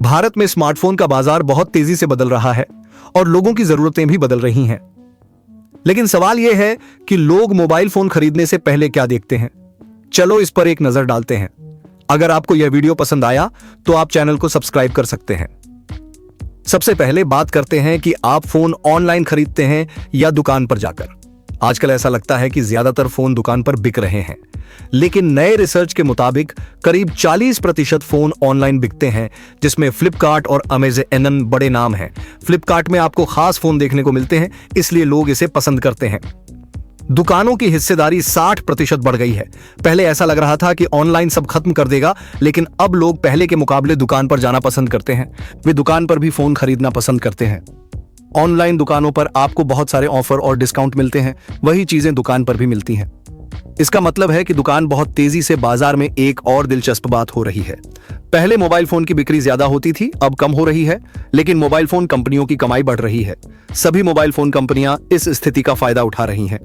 भारत में स्मार्टफोन का बाजार बहुत तेजी से बदल रहा है और लोगों की जरूरतें भी बदल रही हैं। लेकिन सवाल यह है कि लोग मोबाइल फोन खरीदने से पहले क्या देखते हैं। चलो इस पर एक नजर डालते हैं। अगर आपको यह वीडियो पसंद आया तो आप चैनल को सब्सक्राइब कर सकते हैं। सबसे पहले बात करते हैं कि आप फोन ऑनलाइन खरीदते हैं या दुकान पर जाकर। आजकल ऐसा लगता है कि ज्यादातर फोन दुकान पर बिक रहे हैं, लेकिन नए रिसर्च के मुताबिक करीब 40% फोन ऑनलाइन बिकते हैं, जिसमें फ्लिपकार्ट और अमेज़न बड़े नाम हैं। फ्लिपकार्ट में आपको खास फोन देखने को मिलते हैं, इसलिए लोग इसे पसंद करते हैं। दुकानों की हिस्सेदारी 60% बढ़ गई है। पहले ऐसा लग रहा था कि ऑनलाइन सब खत्म कर देगा, लेकिन अब लोग पहले के मुकाबले दुकान पर जाना पसंद करते हैं। वे दुकान पर भी फोन खरीदना पसंद करते हैं। ऑनलाइन दुकानों पर आपको बहुत सारे ऑफर और डिस्काउंट मिलते हैं, वही चीजें दुकान पर भी मिलती हैं। इसका मतलब है कि दुकान बहुत तेजी से बाजार में एक और दिलचस्प बात हो रही है। पहले मोबाइल फोन की बिक्री ज्यादा होती थी, अब कम हो रही है, लेकिन मोबाइल फोन कंपनियों की कमाई बढ़ रही है। सभी मोबाइल फोन कंपनियां इस स्थिति का फायदा उठा रही हैं।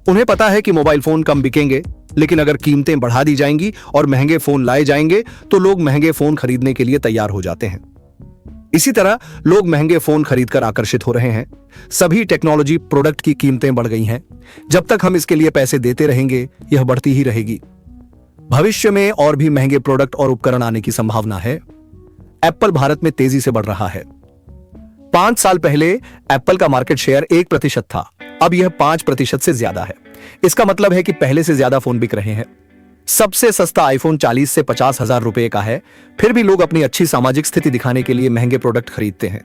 उन्हें पता है कि मोबाइल फोन कम बिकेंगे, लेकिन अगर कीमतें बढ़ा दी जाएंगी और महंगे फोन लाए जाएंगे तो लोग महंगे फोन खरीदने के लिए तैयार हो जाते हैं। इसी तरह लोग महंगे फोन खरीदकर आकर्षित हो रहे हैं। सभी टेक्नोलॉजी प्रोडक्ट की कीमतें बढ़ गई हैं। जब तक हम इसके लिए पैसे देते रहेंगे, यह बढ़ती ही रहेगी। भविष्य में और भी महंगे प्रोडक्ट और उपकरण आने की संभावना है। एप्पल भारत में तेजी से बढ़ रहा है। 5 साल पहले एप्पल का मार्केट शेयर 1% था, अब यह 5% से ज्यादा है। इसका मतलब है कि पहले से ज्यादा फोन बिक रहे हैं। सबसे सस्ता आईफोन 40 से 50 हजार रुपए का है। फिर भी लोग अपनी अच्छी सामाजिक स्थिति दिखाने के लिए महंगे प्रोडक्ट खरीदते हैं।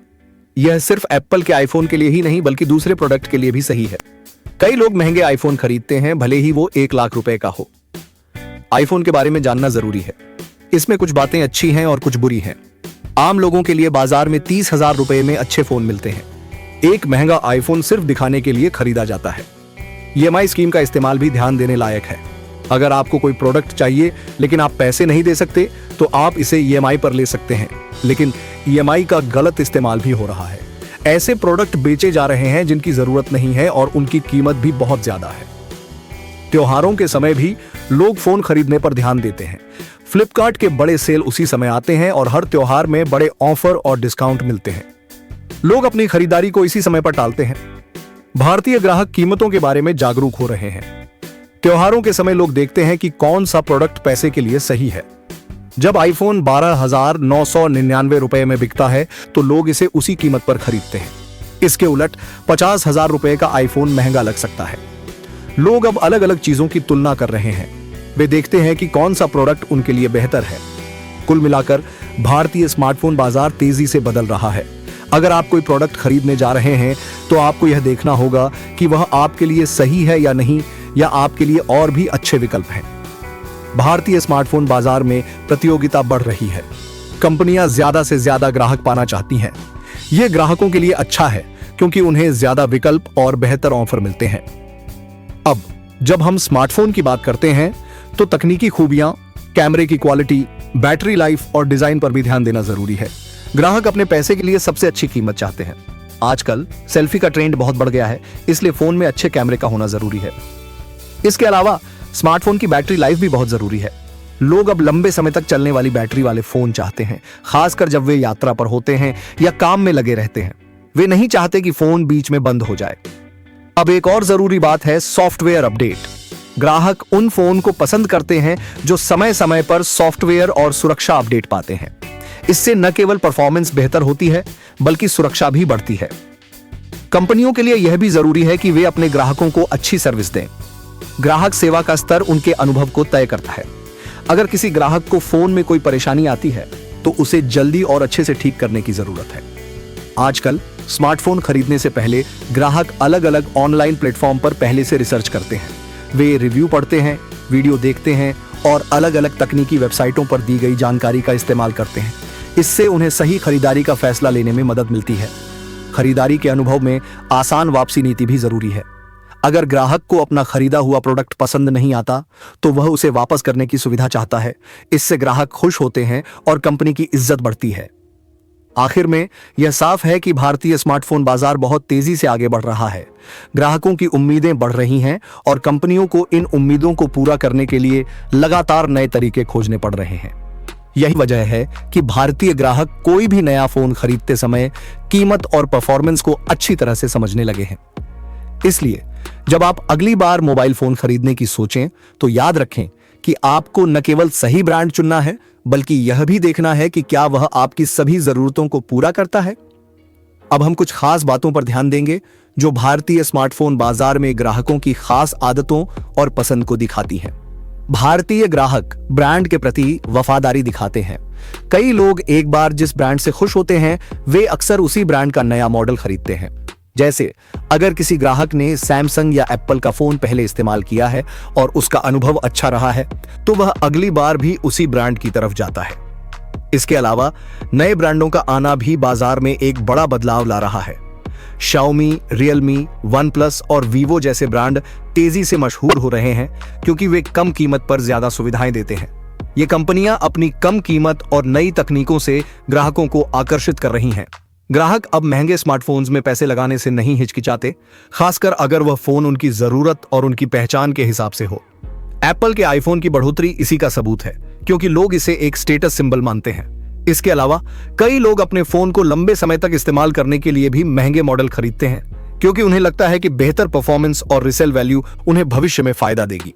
यह सिर्फ एप्पल के आईफोन के लिए ही नहीं, बल्कि दूसरे प्रोडक्ट के लिए भी सही है। कई लोग महंगे आईफोन खरीदते हैं, भले ही वो 1 लाख रुपए का हो। आईफोन के बारे में जानना जरूरी है। इसमें कुछ बातें अच्छी हैं और कुछ बुरी हैं। आम लोगों के लिए बाजार में 30,000 रुपए में अच्छे फोन मिलते हैं। एक महंगा आईफोन सिर्फ दिखाने के लिए खरीदा जाता है। EMI स्कीम का इस्तेमाल भी ध्यान देने लायक है। अगर आपको कोई प्रोडक्ट चाहिए लेकिन आप पैसे नहीं दे सकते, तो आप इसे EMI पर ले सकते हैं, लेकिन EMI का गलत इस्तेमाल भी हो रहा है। ऐसे प्रोडक्ट बेचे जा रहे हैं जिनकी जरूरत नहीं है और उनकी कीमत भी बहुत ज्यादा है। त्योहारों के समय भी लोग फोन खरीदने पर ध्यान देते हैं। फ्लिपकार्ट के बड़े सेल उसी समय आते हैं और हर त्योहार में बड़े ऑफर और डिस्काउंट मिलते हैं। लोग अपनी खरीदारी को इसी समय पर टालते हैं। भारतीय ग्राहक कीमतों के बारे में जागरूक हो रहे हैं। त्योहारों के समय लोग देखते हैं कि कौन सा प्रोडक्ट पैसे के लिए सही है। जब आईफोन 12,999 रुपए में बिकता है तो लोग इसे उसी कीमत पर खरीदते हैं। इसके उलट 50,000 रुपए का आईफोन महंगा लग सकता है। लोग अब अलग अलग चीजों की तुलना कर रहे हैं। वे देखते हैं कि कौन सा प्रोडक्ट उनके लिए बेहतर है। कुल मिलाकर भारतीय स्मार्टफोन बाजार तेजी से बदल रहा है। अगर आप कोई प्रोडक्ट खरीदने जा रहे हैं तो आपको यह देखना होगा कि वह आपके लिए सही है या नहीं, या आपके लिए और भी अच्छे विकल्प हैं। भारतीय स्मार्टफोन बाजार में प्रतियोगिता बढ़ रही है। कंपनियां ज्यादा से ज्यादा ग्राहक पाना चाहती हैं। यह ग्राहकों के लिए अच्छा है, क्योंकि उन्हें ज्यादा विकल्प और बेहतर ऑफर मिलते हैं। अब जब हम स्मार्टफोन की बात करते हैं तो तकनीकी खूबियां, कैमरे की क्वालिटी, बैटरी लाइफ और डिजाइन पर भी ध्यान देना जरूरी है। ग्राहक अपने पैसे के लिए सबसे अच्छी कीमत चाहते हैं। आजकल सेल्फी का ट्रेंड बहुत बढ़ गया है, इसलिए फोन में अच्छे कैमरे का होना जरूरी है। इसके अलावा स्मार्टफोन की बैटरी लाइफ भी बहुत जरूरी है। लोग अब लंबे समय तक चलने वाली बैटरी वाले फोन चाहते हैं, खासकर जब वे यात्रा पर होते हैं या काम में लगे रहते हैं। वे नहीं चाहते कि फोन बीच में बंद हो जाए। अब एक और जरूरी बात है सॉफ्टवेयर अपडेट। ग्राहक उन फोन को पसंद करते हैं जो समय समय पर सॉफ्टवेयर और सुरक्षा अपडेट पाते हैं। इससे न केवल परफॉर्मेंस बेहतर होती है, बल्कि सुरक्षा भी बढ़ती है। कंपनियों के लिए यह भी जरूरी है कि वे अपने ग्राहकों को अच्छी सर्विस दें। ग्राहक सेवा का स्तर उनके अनुभव को तय करता है। अगर किसी ग्राहक को फोन में कोई परेशानी आती है तो उसे जल्दी और अच्छे से ठीक करने की जरूरत है। आजकल स्मार्टफोन खरीदने से पहले ग्राहक अलग अलग ऑनलाइन प्लेटफॉर्म पर पहले से रिसर्च करते हैं। वे रिव्यू पढ़ते हैं, वीडियो देखते हैं और अलग अलग तकनीकी वेबसाइटों पर दी गई जानकारी का इस्तेमाल करते हैं। इससे उन्हें सही खरीदारी का फैसला लेने में मदद मिलती है। खरीदारी के अनुभव में आसान वापसी नीति भी जरूरी है। अगर ग्राहक को अपना खरीदा हुआ प्रोडक्ट पसंद नहीं आता तो वह उसे वापस करने की सुविधा चाहता है। इससे ग्राहक खुश होते हैं और कंपनी की इज्जत बढ़ती है। आखिर में यह साफ है कि भारतीय स्मार्टफोन बाजार बहुत तेजी से आगे बढ़ रहा है। ग्राहकों की उम्मीदें बढ़ रही हैं और कंपनियों को इन उम्मीदों को पूरा करने के लिए लगातार नए तरीके खोजने पड़ रहे हैं। यही वजह है कि भारतीय ग्राहक कोई भी नया फोन खरीदते समय कीमत और परफॉर्मेंस को अच्छी तरह से समझने लगे हैं। इसलिए जब आप अगली बार मोबाइल फोन खरीदने की सोचें तो याद रखें कि आपको न केवल सही ब्रांड चुनना है, बल्कि यह भी देखना है कि क्या वह आपकी सभी जरूरतों को पूरा करता है। अब हम कुछ खास बातों पर ध्यान देंगे जो भारतीय स्मार्टफोन बाजार में ग्राहकों की खास आदतों और पसंद को दिखाती हैं। भारतीय ग्राहक ब्रांड के प्रति वफादारी दिखाते हैं। कई लोग एक बार जिस ब्रांड से खुश होते हैं वे अक्सर उसी ब्रांड का नया मॉडल खरीदते हैं। जैसे अगर किसी ग्राहक ने सैमसंग या एप्पल का फोन पहले इस्तेमाल किया है और उसका अनुभव अच्छा रहा है तो वह अगली बार भी उसी ब्रांड की तरफ जाता है। इसके अलावा नए ब्रांडों का आना भी बाजार में एक बड़ा बदलाव ला रहा है। Xiaomi, Realme, OnePlus और Vivo जैसे ब्रांड तेजी से मशहूर हो रहे हैं क्योंकि वे कम कीमत पर ज्यादा सुविधाएं देते हैं। ये कंपनियां अपनी कम कीमत और नई तकनीकों से ग्राहकों को आकर्षित कर रही हैं। ग्राहक अब महंगे स्मार्टफोन्स में पैसे लगाने से नहीं हिचकिचाते, खासकर अगर वह फोन उनकी जरूरत और उनकी पहचान के हिसाब से हो। एप्पल के आईफोन की बढ़ोतरी इसी का सबूत है, क्योंकि लोग इसे एक स्टेटस सिंबल मानते हैं। इसके अलावा कई लोग अपने फोन को लंबे समय तक इस्तेमाल करने के लिए भी महंगे मॉडल खरीदते हैं, क्योंकि उन्हें लगता है कि बेहतर परफॉर्मेंस और रिसेल वैल्यू उन्हें भविष्य में फायदा देगी।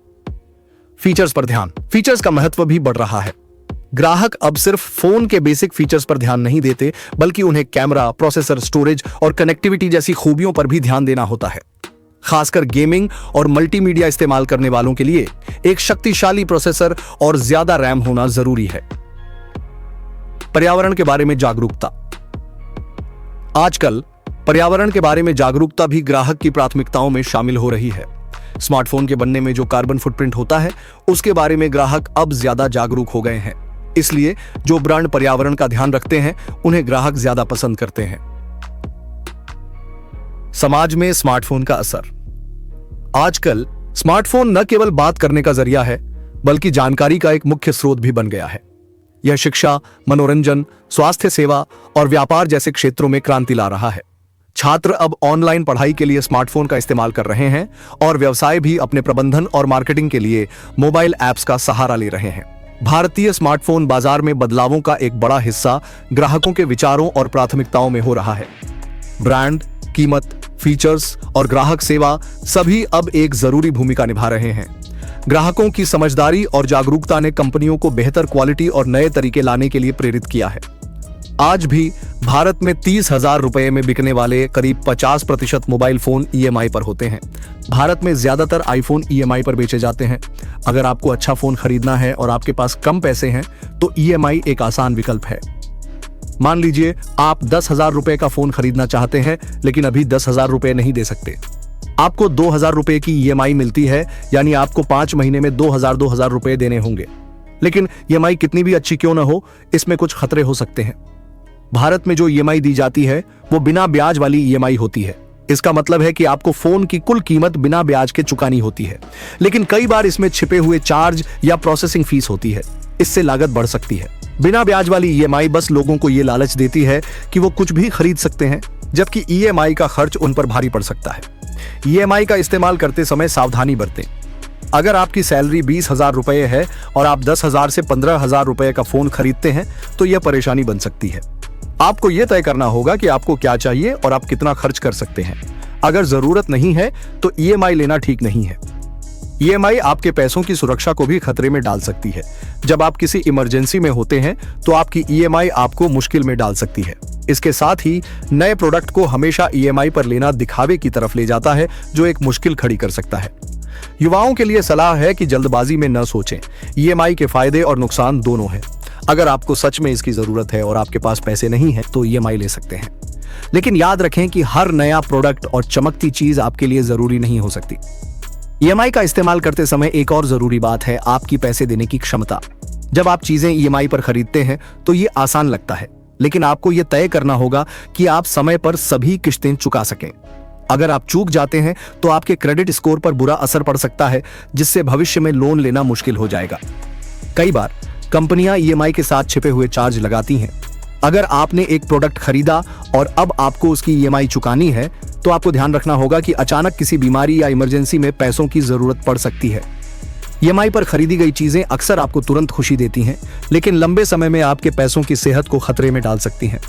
फीचर्स पर ध्यान। फीचर्स का महत्व भी बढ़ रहा है। ग्राहक अब सिर्फ फोन के बेसिक फीचर्स पर ध्यान नहीं देते, बल्कि उन्हें कैमरा, प्रोसेसर, स्टोरेज और कनेक्टिविटी जैसी खूबियों पर भी ध्यान देना होता है। खासकर गेमिंग और मल्टीमीडिया इस्तेमाल करने वालों के लिए एक शक्तिशाली प्रोसेसर और ज्यादा रैम होना जरूरी है। पर्यावरण के बारे में जागरूकता। आजकल पर्यावरण के बारे में जागरूकता भी ग्राहक की प्राथमिकताओं में शामिल हो रही है। स्मार्टफोन के बनने में जो कार्बन फुटप्रिंट होता है उसके बारे में ग्राहक अब ज्यादा जागरूक हो गए हैं। इसलिए जो ब्रांड पर्यावरण का ध्यान रखते हैं उन्हें ग्राहक ज्यादा पसंद करते हैं। समाज में स्मार्टफोन का असर। आजकल स्मार्टफोन न केवल बात करने का जरिया है, बल्कि जानकारी का एक मुख्य स्रोत भी बन गया है। यह शिक्षा, मनोरंजन, स्वास्थ्य सेवा और व्यापार जैसे क्षेत्रों में क्रांति ला रहा है। छात्र अब ऑनलाइन पढ़ाई के लिए स्मार्टफोन का इस्तेमाल कर रहे हैं और व्यवसाय भी अपने प्रबंधन और मार्केटिंग के लिए मोबाइल ऐप्स का सहारा ले रहे हैं। भारतीय स्मार्टफोन बाजार में बदलावों का एक बड़ा हिस्सा ग्राहकों के विचारों और प्राथमिकताओं में हो रहा है। ब्रांड, कीमत, फीचर्स और ग्राहक सेवा सभी अब एक जरूरी भूमिका निभा रहे हैं। ग्राहकों की समझदारी और जागरूकता ने कंपनियों को बेहतर क्वालिटी और नए तरीके लाने के लिए प्रेरित किया है। आज भी भारत में 30,000 रुपए में बिकने वाले करीब 50% मोबाइल फोन EMI पर होते हैं। भारत में ज्यादातर आईफोन EMI पर बेचे जाते हैं। अगर आपको अच्छा फोन खरीदना है और आपके पास कम पैसे हैं तो EMI एक आसान विकल्प है। मान लीजिए आप 10,000 रुपए का फोन खरीदना चाहते हैं, लेकिन अभी 10,000 रुपए नहीं दे सकते। आपको 2,000 रुपए की EMI मिलती है, यानी आपको 5 महीने में 2,000 रुपए देने होंगे। लेकिन EMI कितनी भी अच्छी क्यों ना हो, इसमें कुछ खतरे हो सकते हैं। भारत में जो EMI दी जाती है वो बिना ब्याज वाली EMI होती है। इसका मतलब है कि आपको फोन की कुल कीमत बिना ब्याज के चुकानी होती है, लेकिन कई बार इसमें छिपे हुए चार्ज या प्रोसेसिंग फीस होती है। इससे लागत बढ़ सकती है। बिना ब्याज वाली EMI बस लोगों को ये लालच देती है कि वो कुछ भी खरीद सकते हैं, जबकि EMI का खर्च उन पर भारी पड़ सकता है। EMI का इस्तेमाल करते समय सावधानी बरतें। अगर आपकी सैलरी 20,000 रुपए है और आप 10,000 से 15,000 रुपए का फोन खरीदते हैं तो यह परेशानी बन सकती है। आपको यह तय करना होगा कि आपको क्या चाहिए और आप कितना खर्च कर सकते हैं। अगर जरूरत नहीं है तो EMI लेना ठीक नहीं है। EMI आपके पैसों की सुरक्षा को भी खतरे में डाल सकती है। जब आप किसी इमरजेंसी में होते हैं तो आपकी EMI आपको मुश्किल में डाल सकती है। इसके साथ ही नए प्रोडक्ट को हमेशा EMI पर लेना दिखावे की तरफ ले जाता है, जो एक मुश्किल खड़ी कर सकता है। युवाओं के लिए सलाह है कि जल्दबाजी में न सोचें। EMI के फायदे और नुकसान दोनों हैं। अगर आपको सच में इसकी जरूरत है और आपके पास पैसे नहीं है तो EMI ले सकते हैं, लेकिन याद रखें कि हर नया प्रोडक्ट और चमकती चीज आपके लिए जरूरी नहीं हो सकती। EMI का इस्तेमाल करते समय एक और जरूरी बात है आपकी पैसे देने की क्षमता। जब आप चीजें EMI पर खरीदते हैं तो ये आसान लगता है, लेकिन आपको ये तय करना होगा कि आप समय पर सभी किश्तें चुका सकें। अगर आप चूक जाते हैं तो आपके क्रेडिट स्कोर पर बुरा असर पड़ सकता है, जिससे भविष्य में लोन लेना मुश्किल हो जाएगा। कई बार कंपनियां EMI के साथ छिपे हुए चार्ज लगाती हैं। अगर आपने एक प्रोडक्ट खरीदा और अब आपको उसकी EMI चुकानी है तो आपको ध्यान रखना होगा कि अचानक किसी बीमारी या इमरजेंसी में पैसों की जरूरत पड़ सकती है। ईएमआई पर खरीदी गई चीजें अक्सर आपको तुरंत खुशी देती हैं, लेकिन लंबे समय में आपके पैसों की सेहत को खतरे में डाल सकती हैं।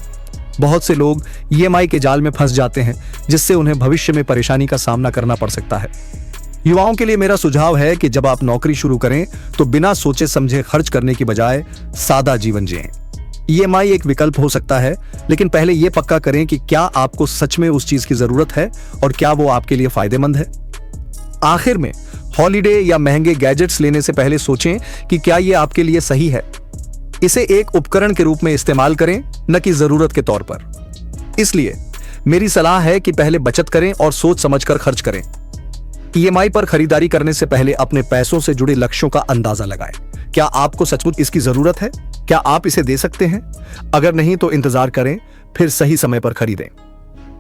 बहुत से लोग ईएमआई के जाल में फंस जाते हैं, जिससे उन्हें भविष्य में परेशानी का सामना करना पड़ सकता है। युवाओं के लिए मेरा सुझाव है कि जब आप नौकरी शुरू करें तो बिना सोचे समझे खर्च करने की बजाय सादा जीवन जिएं। ईएमआई एक विकल्प हो सकता है, लेकिन पहले यह पक्का करें कि क्या आपको सच में उस चीज की जरूरत है और क्या वो आपके लिए फायदेमंद है। आखिर में, हॉलिडे या महंगे गैजेट्स लेने से पहले सोचें कि क्या ये आपके लिए सही है। इसे एक उपकरण के रूप में इस्तेमाल करें, न कि जरूरत के तौर पर। इसलिए मेरी सलाह है कि पहले बचत करें और सोच समझकर खर्च करें। ईएमआई पर खरीदारी करने से पहले अपने पैसों से जुड़े लक्ष्यों का अंदाजा लगाएं। क्या आपको सचमुच इसकी जरूरत है? क्या आप इसे दे सकते हैं? अगर नहीं तो इंतजार करें, फिर सही समय पर खरीदें।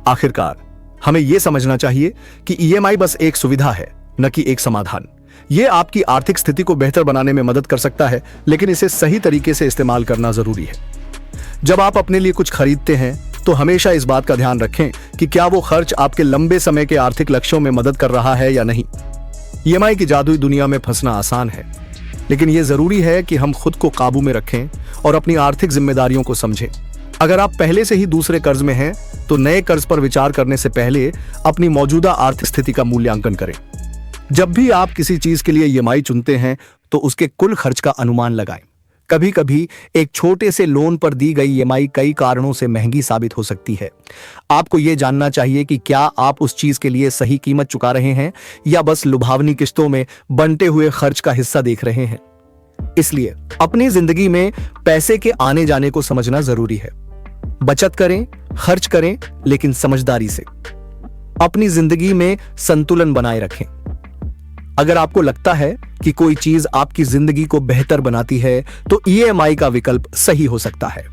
आखिरकार, हमें यह समझना चाहिए कि ईएमआई बस एक सुविधा है, न कि एक समाधान। यह आपकी आर्थिक स्थिति को बेहतर बनाने में मदद कर सकता है, लेकिन इसे सही तरीके से इस्तेमाल करना जरूरी है। जब आप अपने लिए कुछ खरीदते हैं तो हमेशा इस बात का ध्यान रखें कि क्या वो खर्च आपके लंबे समय के आर्थिक लक्ष्यों में मदद कर रहा है या नहीं। ईएमआई की जादुई दुनिया में फंसना आसान है, लेकिन यह जरूरी है कि हम खुद को काबू में रखें और अपनी आर्थिक जिम्मेदारियों को समझें। अगर आप पहले से ही दूसरे कर्ज में हैं, तो नए कर्ज पर विचार करने से पहले अपनी मौजूदा आर्थिक स्थिति का मूल्यांकन करें। जब भी आप किसी चीज के लिए ईएमआई चुनते हैं, तो उसके कुल खर्च का अनुमान लगाएं। कभी कभी एक छोटे से लोन पर दी गई ईएमआई कई कारणों से महंगी साबित हो सकती है। आपको यह जानना चाहिए कि क्या आप उस चीज के लिए सही कीमत चुका रहे हैं या बस लुभावनी किस्तों में बंटे हुए खर्च का हिस्सा देख रहे हैं। इसलिए अपनी जिंदगी में पैसे के आने जाने को समझना जरूरी है। बचत करें, खर्च करें, लेकिन समझदारी से। अपनी जिंदगी में संतुलन बनाए रखें। अगर आपको लगता है कि कोई चीज आपकी जिंदगी को बेहतर बनाती है, तो ईएमआई का विकल्प सही हो सकता है,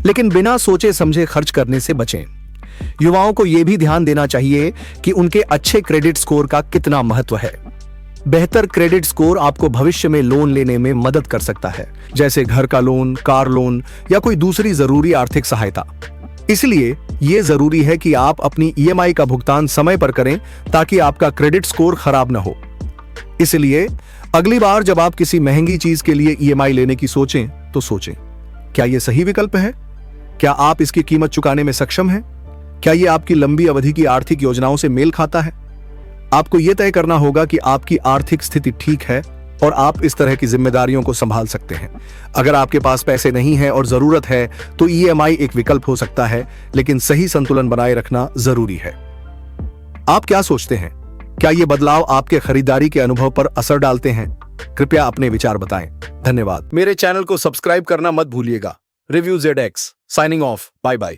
लेकिन बिना सोचे समझे खर्च करने से बचें। युवाओं को यह भी ध्यान देना चाहिए कि उनके अच्छे क्रेडिट स्कोर का कितना महत्व है। बेहतर क्रेडिट स्कोर आपको भविष्य में लोन लेने में मदद कर सकता है, जैसे घर का लोन, कार लोन या कोई दूसरी जरूरी आर्थिक सहायता। इसलिए यह जरूरी है कि आप अपनी ईएमआई का भुगतान समय पर करें, ताकि आपका क्रेडिट स्कोर खराब न हो। इसलिए अगली बार जब आप किसी महंगी चीज के लिए ईएमआई लेने की सोचें, तो सोचें, क्या यह सही विकल्प है? क्या आप इसकी कीमत चुकाने में सक्षम हैं? क्या यह आपकी लंबी अवधि की आर्थिक योजनाओं से मेल खाता है? आपको यह तय करना होगा कि आपकी आर्थिक स्थिति ठीक है और आप इस तरह की जिम्मेदारियों को संभाल सकते हैं। अगर आपके पास पैसे नहीं है और जरूरत है, तो ईएमआई एक विकल्प हो सकता है, लेकिन सही संतुलन बनाए रखना जरूरी है। आप क्या सोचते हैं? क्या ये बदलाव आपके खरीदारी के अनुभव पर असर डालते हैं? कृपया अपने विचार बताएं। धन्यवाद। मेरे चैनल को सब्सक्राइब करना मत भूलिएगा। Review ZX signing off. Bye bye.